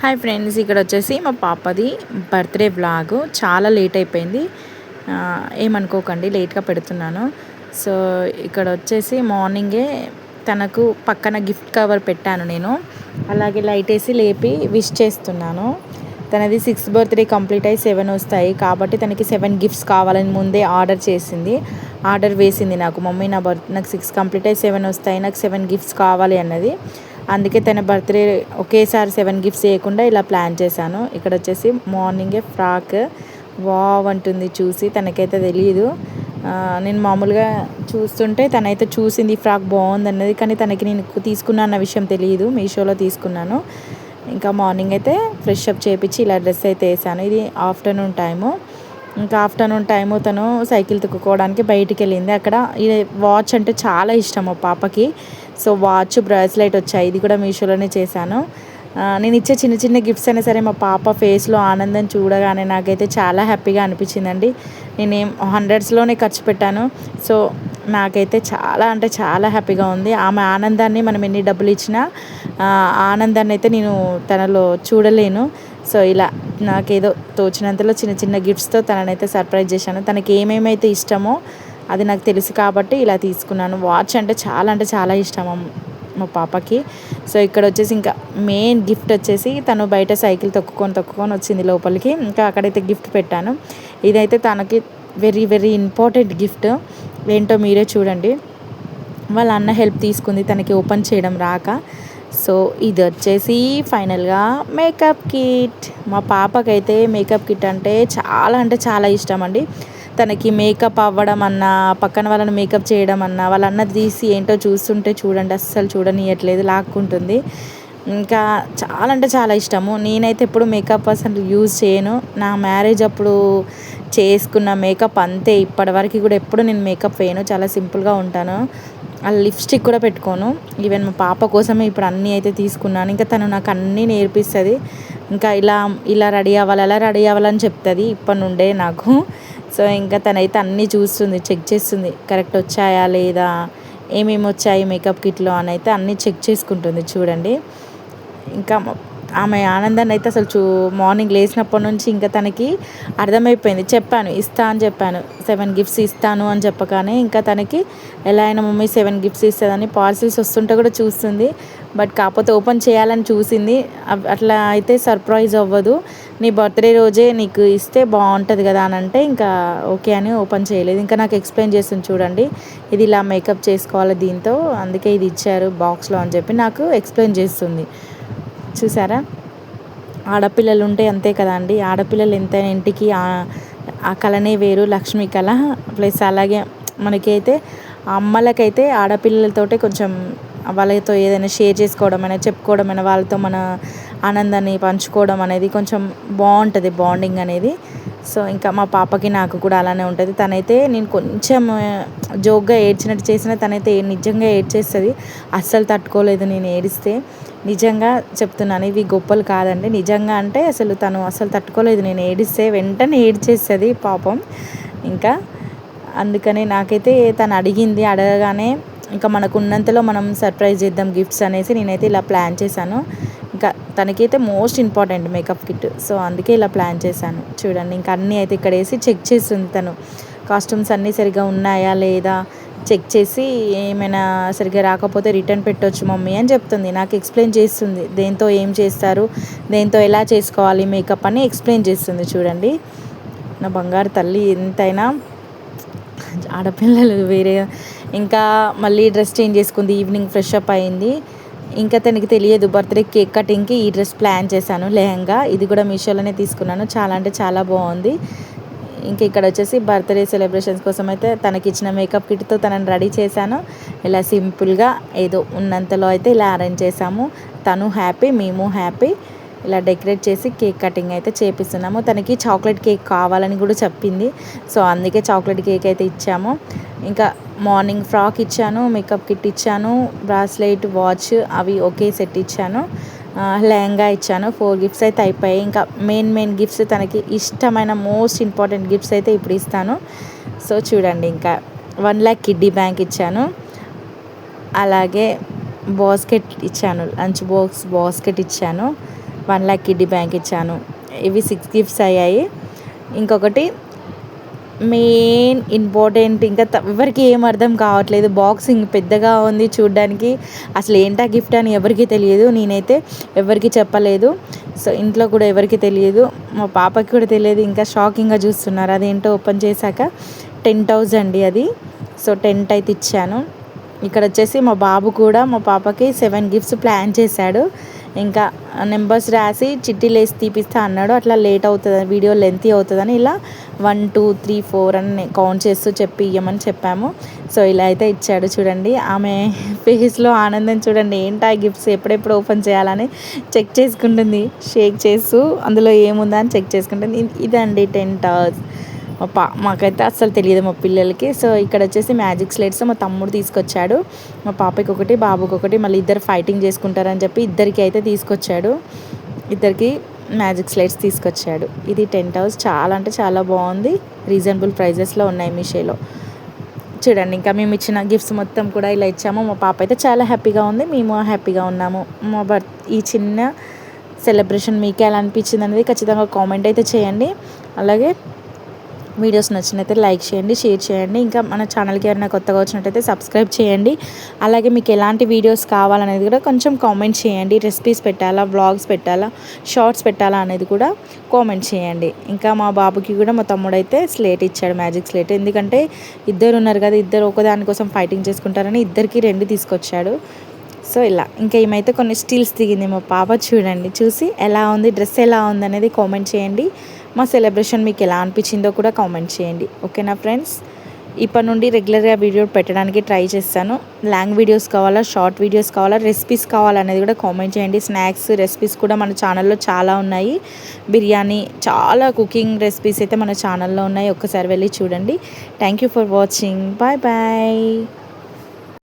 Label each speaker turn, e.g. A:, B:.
A: Hi friends, ఇక్కడ వచ్చేసి మా పాపది బర్త్డే వ్లాగ్. చాలా లేట్ అయిపోయింది, ఏమనుకోకండి, లేట్గా పెడుతున్నాను. సో ఇక్కడ వచ్చేసి మార్నింగే తనకు పక్కన గిఫ్ట్ కవర్ పెట్టాను నేను. అలాగే లైట్ వేసి లేపి విష్ చేస్తున్నాను. తనది 6th బర్త్డే కంప్లీట్ అయ్యి 7 వస్తాయి కాబట్టి తనకి 7 గిఫ్ట్స్ కావాలని ముందే ఆర్డర్ వేసింది నాకు. మమ్మీ నాకు 6 కంప్లీట్ అయ్యి 7 వస్తాయి, నాకు 7 గిఫ్ట్స్ కావాలి అన్నది. అందుకే తన బర్త్డే ఒకేసారి 7 గిఫ్ట్స్ వేయకుండా ఇలా ప్లాన్ చేశాను. ఇక్కడ వచ్చేసి మార్నింగే ఫ్రాక్ వావ్ అంటుంది చూసి. తనకైతే తెలియదు, నేను మామూలుగా చూస్తుంటే తనైతే చూసింది ఫ్రాక్ బాగుంది అన్నది. కానీ తనకి నేను తీసుకున్నా అన్న విషయం తెలియదు, మీషోలో తీసుకున్నాను. ఇంకా మార్నింగ్ అయితే ఫ్రెష్ అప్ చేయించి ఇలా డ్రెస్ అయితే వేసాను. ఇది ఆఫ్టర్నూన్ టైము. ఇంకా ఆఫ్టర్నూన్ టైము తను సైకిల్ తొక్కుకోవడానికి బయటికి వెళ్ళింది. అక్కడ ఈ వాచ్ అంటే చాలా ఇష్టం మా పాపకి. సో వాచ్, బ్రాస్లెట్ వచ్చాయి. ఇది కూడా మీషోలోనే చేశాను. నేను ఇచ్చే చిన్న చిన్న గిఫ్ట్స్ అయినా సరే మా పాప ఫేస్లో ఆనందం చూడగానే నాకైతే చాలా హ్యాపీగా అనిపించిందండి. నేనేం హండ్రెడ్స్లోనే ఖర్చు పెట్టాను. సో నాకైతే చాలా అంటే చాలా హ్యాపీగా ఉంది. ఆమె ఆనందాన్ని మనం ఎన్ని డబ్బులు ఇచ్చినా ఆనందాన్ని అయితే నేను తనలో చూడలేను. సో ఇలా నాకేదో తోచినంతలో చిన్న చిన్న గిఫ్ట్స్తో తననైతే సర్ప్రైజ్ చేశాను. తనకి ఏమేమైతే ఇష్టమో అది నాకు తెలుసు కాబట్టి ఇలా తీసుకున్నాను. వాచ్ అంటే చాలా ఇష్టం మా పాపకి. సో ఇక్కడ వచ్చేసి ఇంకా మెయిన్ గిఫ్ట్ వచ్చేసి తను బయట సైకిల్ తొక్కుకొని వచ్చింది లోపలికి. ఇంకా అక్కడైతే గిఫ్ట్ పెట్టాను. ఇదైతే తనకి వెరీ వెరీ ఇంపార్టెంట్ గిఫ్ట్. ఏంటో మీరే చూడండి. వాళ్ళ అన్న హెల్ప్ తీసుకుంది తనకి ఓపెన్ చేయడం రాక. సో ఇది వచ్చేసి ఫైనల్గా మేకప్ కిట్. మా పాపకైతే మేకప్ కిట్ అంటే చాలా ఇష్టం అండి. తనకి మేకప్ అవ్వడం అన్నా, పక్కన వాళ్ళని మేకప్ చేయడం అన్నా, వాళ్ళ అన్నది తీసి ఏంటో చూస్తుంటే చూడండి అస్సలు చూడనియట్లేదు, లాక్కుంటుంది. ఇంకా చాలా ఇష్టము. నేనైతే ఎప్పుడు మేకప్ అసలు యూజ్ చేయను. నా మ్యారేజ్ అప్పుడు చేసుకున్న మేకప్ అంతే. ఇప్పటివరకు కూడా ఎప్పుడు నేను మేకప్ వేయను, చాలా సింపుల్గా ఉంటాను. ఆ లిప్స్టిక్ కూడా పెట్టుకోను. ఈవెన్ మా పాప కోసమే ఇప్పుడు అన్నీ అయితే తీసుకున్నాను. ఇంకా తను నాకు అన్నీ నేర్పిస్తుంది. ఇంకా ఇలా రెడీ అవ్వాలి, అలా రెడీ అవ్వాలని చెప్తుంది ఇప్పటి నుండే నాకు. సో ఇంకా తనైతే అన్నీ చూస్తుంది, చెక్ చేస్తుంది కరెక్ట్ వచ్చాయా లేదా, ఏమేమి వచ్చాయి మేకప్ కిట్లో అని అయితే అన్నీ చెక్ చేసుకుంటుంది చూడండి. ఇంకా ఆమె ఆనందాన్ని అయితే అసలు మార్నింగ్ లేచినప్పటి నుంచి ఇంకా తనకి అర్థమైపోయింది. ఇస్తా అని చెప్పాను, 7 గిఫ్ట్స్ ఇస్తాను అని చెప్పగానే ఇంకా తనకి ఎలా అయినా మమ్మీ 7 గిఫ్ట్స్ ఇస్తుందని పార్సిల్స్ వస్తుంటే కూడా చూస్తుంది. బట్ కాకపోతే ఓపెన్ చేయాలని చూసింది. అట్లా అయితే సర్ప్రైజ్ అవ్వదు. నీ బర్త్డే రోజే నీకు ఇస్తే బాగుంటుంది కదా అని అంటే ఇంకా ఓకే అని ఓపెన్ చేయలేదు. ఇంకా నాకు ఎక్స్ప్లెయిన్ చేస్తుంది చూడండి, ఇది ఇలా మేకప్ చేసుకోవాలి దీంతో, అందుకే ఇది ఇచ్చారు బాక్స్లో అని చెప్పి నాకు ఎక్స్ప్లెయిన్ చేస్తుంది. చూసారా, ఆడపిల్లలు ఉంటే అంతే కదా అండి. ఆడపిల్లలు ఎంతైనా ఇంటికి ఆ కళనే వేరు, లక్ష్మీ కళ. ప్లస్ అలాగే మనకైతే అమ్మలకైతే ఆడపిల్లలతోటే కొంచెం వాళ్ళతో ఏదైనా షేర్ చేసుకోవడం అయినా, చెప్పుకోవడం అయినా, వాళ్ళతో మన ఆనందాన్ని పంచుకోవడం అనేది కొంచెం బాగుంటుంది, బాండింగ్ అనేది. సో ఇంకా మా పాపకి నాకు కూడా అలానే ఉంటుంది. తనైతే నేను కొంచెం జోక్గా ఏడ్చినట్టు చేసినా తనైతే నిజంగా ఏడ్చేస్తుంది. అస్సలు తట్టుకోలేదు నేను ఏడిస్తే. నిజంగా చెప్తున్నాను, ఇవి గొప్పలు కాదండి, నిజంగా. అంటే తను అసలు తట్టుకోలేదు నేను ఏడిస్తే, వెంటనే ఏడ్చేస్తుంది పాపం. ఇంకా అందుకని నాకైతే తను అడగగానే ఇంకా మనకు ఉన్నంతలో మనం సర్ప్రైజ్ చేద్దాం గిఫ్ట్స్ అనేసి నేనైతే ఇలా ప్లాన్ చేశాను. ఇంకా తనకైతే most important makeup kit. So అందుకే ఇలా ప్లాన్ చేశాను చూడండి. ఇంకా అన్నీ అయితే ఇక్కడ వేసి చెక్ చేస్తుంది తను. కాస్ట్యూమ్స్ అన్నీ సరిగ్గా ఉన్నాయా లేదా చెక్ చేసి ఏమైనా సరిగ్గా రాకపోతే రిటర్న్ పెట్టవచ్చు మమ్మీ అని చెప్తుంది. నాకు ఎక్స్ప్లెయిన్ చేస్తుంది, దేంతో ఏం చేస్తారు, దేంతో ఎలా చేసుకోవాలి మేకప్ అని ఎక్స్ప్లెయిన్ చేస్తుంది చూడండి. నా బంగారు తల్లి. ఎంతైనా ఆడపిల్లలు వేరే. ఇంకా మళ్ళీ డ్రెస్ చేంజ్ చేసుకుంది, ఈవినింగ్ ఫ్రెష్ అప్ అయింది. ఇంకా తనకి తెలియదు బర్త్డే కేక్ కటింగ్కి ఈ డ్రెస్ ప్లాన్ చేశాను, లెహంగా. ఇది కూడా మీషోలోనే తీసుకున్నాను, చాలా బాగుంది. ఇంకా ఇక్కడ వచ్చేసి బర్త్డే సెలబ్రేషన్స్ కోసం అయితే తనకి ఇచ్చిన మేకప్ కిట్తో తనని రెడీ చేశాను. ఇలా సింపుల్గా ఏదో ఉన్నంతలో అయితే ఇలా అరేంజ్ చేశాము. తను హ్యాపీ, మేము హ్యాపీ. ఇలా డెకరేట్ చేసి కేక్ కటింగ్ అయితే చేపిస్తున్నాము. తనకి చాక్లెట్ కేక్ కావాలని కూడా చెప్పింది. సో అందుకే చాక్లెట్ కేక్ అయితే ఇచ్చాము. ఇంకా మార్నింగ్ ఫ్రాక్ ఇచ్చాను, మేకప్ కిట్ ఇచ్చాను, బ్రాస్లెట్, వాచ్ అవి ఒకే సెట్ ఇచ్చాను, లెహంగా ఇచ్చాను. 4 గిఫ్ట్స్ అయితే అయిపోయాయి. ఇంకా మెయిన్ గిఫ్ట్స్, తనకి ఇష్టమైన మోస్ట్ ఇంపార్టెంట్ గిఫ్ట్స్ అయితే ఇప్పుడు ఇస్తాను. సో చూడండి, ఇంకా 1 lakh కిడ్డీ బ్యాంక్ ఇచ్చాను. అలాగే బాస్కెట్ ఇచ్చాను, లంచ్ బాక్స్ బాస్కెట్ ఇచ్చాను. 1,00,000 కిడ్డీ బ్యాంక్ ఇచ్చాను. ఇవి 6 గిఫ్ట్స్ అయ్యాయి. ఇంకొకటి మెయిన్ ఇంపార్టెంట్, ఇంకా ఎవరికి ఏం అర్థం కావట్లేదు. బాక్సింగ్ పెద్దగా ఉంది చూడ్డానికి, అసలు ఏంటా గిఫ్ట్ అని ఎవరికీ తెలియదు. నేనైతే ఎవరికి చెప్పలేదు. సో ఇంట్లో కూడా ఎవరికి తెలియదు, మా పాపకి కూడా తెలియదు. ఇంకా షాకింగ్గా చూస్తున్నారు అదేంటో ఓపెన్ చేశాక. 10,000 అండి అది. సో టెంట్ అయితే ఇచ్చాను. ఇక్కడ వచ్చేసి మా బాబు కూడా మా పాపకి 7 గిఫ్ట్స్ ప్లాన్ చేశాడు. ఇంకా నెంబర్స్ రాసి చిట్టీలు వేసి తీపిస్తా అన్నాడు. అట్లా లేట్ అవుతుంది, వీడియో లెంతీ అవుతుందని ఇలా 1 2 3 4 అని కౌంట్ చేస్తూ చెప్పి ఇవ్వమని చెప్పాము. సో ఇలా అయితే ఇచ్చాడు. చూడండి ఆమె ఫేస్లో ఆనందం చూడండి. ఏంటా గిఫ్ట్స్ ఎప్పుడెప్పుడు ఓపెన్ చేయాలని చెక్ చేసుకుంటుంది, షేక్ చేస్తూ అందులో ఏముందా అని చెక్ చేసుకుంటుంది. ఇదండి 10 టవర్స్. మాకైతే అస్సలు తెలియదు మా పిల్లలకి. సో ఇక్కడ వచ్చేసి మ్యాజిక్ స్లేట్స్ మా తమ్ముడు తీసుకొచ్చాడు. మా పాపకి ఒకటి, బాబుకి ఒకటి, మళ్ళీ ఇద్దరు ఫైటింగ్ చేసుకుంటారని చెప్పి ఇద్దరికి అయితే తీసుకొచ్చాడు. ఇద్దరికి మ్యాజిక్ స్లేట్స్ తీసుకొచ్చాడు. ఇది 10 టవర్స్. చాలా అంటే చాలా బాగుంది. రీజనబుల్ ప్రైజెస్లో ఉన్నాయి మీషోలో. చూడండి ఇంకా మేము ఇచ్చిన గిఫ్ట్స్ మొత్తం కూడా ఇలా ఇచ్చాము. మా పాప అయితే చాలా హ్యాపీగా ఉంది, మేము హ్యాపీగా ఉన్నాము. ఈ చిన్న సెలబ్రేషన్ మీకు ఎలా అనిపించింది అనేది ఖచ్చితంగా కామెంట్ అయితే చేయండి. అలాగే వీడియోస్ నచ్చినైతే లైక్ చేయండి, షేర్ చేయండి. ఇంకా మన ఛానల్కి ఎవరైనా కొత్తగా వచ్చినట్టయితే సబ్స్క్రైబ్ చేయండి. అలాగే మీకు ఎలాంటి వీడియోస్ కావాలనేది కూడా కొంచెం కామెంట్ చేయండి. రెసిపీస్ పెట్టాలా, వ్లాగ్స్ పెట్టాలా, షార్ట్స్ పెట్టాలా అనేది కూడా కామెంట్ చేయండి. ఇంకా మా బాబుకి కూడా మా తమ్ముడు అయితే స్లేట్ ఇచ్చాడు, మ్యాజిక్ స్లేట్. ఎందుకంటే ఇద్దరు ఉన్నారు కదా, ఇద్దరు ఒకదానికోసం ఫైటింగ్ చేసుకుంటారని ఇద్దరికి 2 తీసుకొచ్చాడు. సో ఇలా ఇంకా ఏమైతే కొన్ని స్టిల్స్ దిగింది మా పాప. చూడండి, చూసి ఎలా ఉంది, డ్రెస్ ఎలా ఉంది అనేది కామెంట్ చేయండి. మా సెలబ్రేషన్ మీకు ఎలా అనిపించిందో కూడా కామెంట్ చేయండి. ఓకేనా ఫ్రెండ్స్, ఇప్పటి నుండి రెగ్యులర్గా వీడియో పెట్టడానికి ట్రై చేస్తాను. లాంగ్ వీడియోస్ కావాలా, షార్ట్ వీడియోస్ కావాలా, రెసిపీస్ కావాలనేది కూడా కామెంట్ చేయండి. స్నాక్స్ రెసిపీస్ కూడా మన ఛానల్లో చాలా ఉన్నాయి. బిర్యానీ, చాలా కుకింగ్ రెసిపీస్ అయితే మన ఛానల్లో ఉన్నాయి. ఒక్కసారి వెళ్ళి చూడండి. Thank you for watching. Bye bye.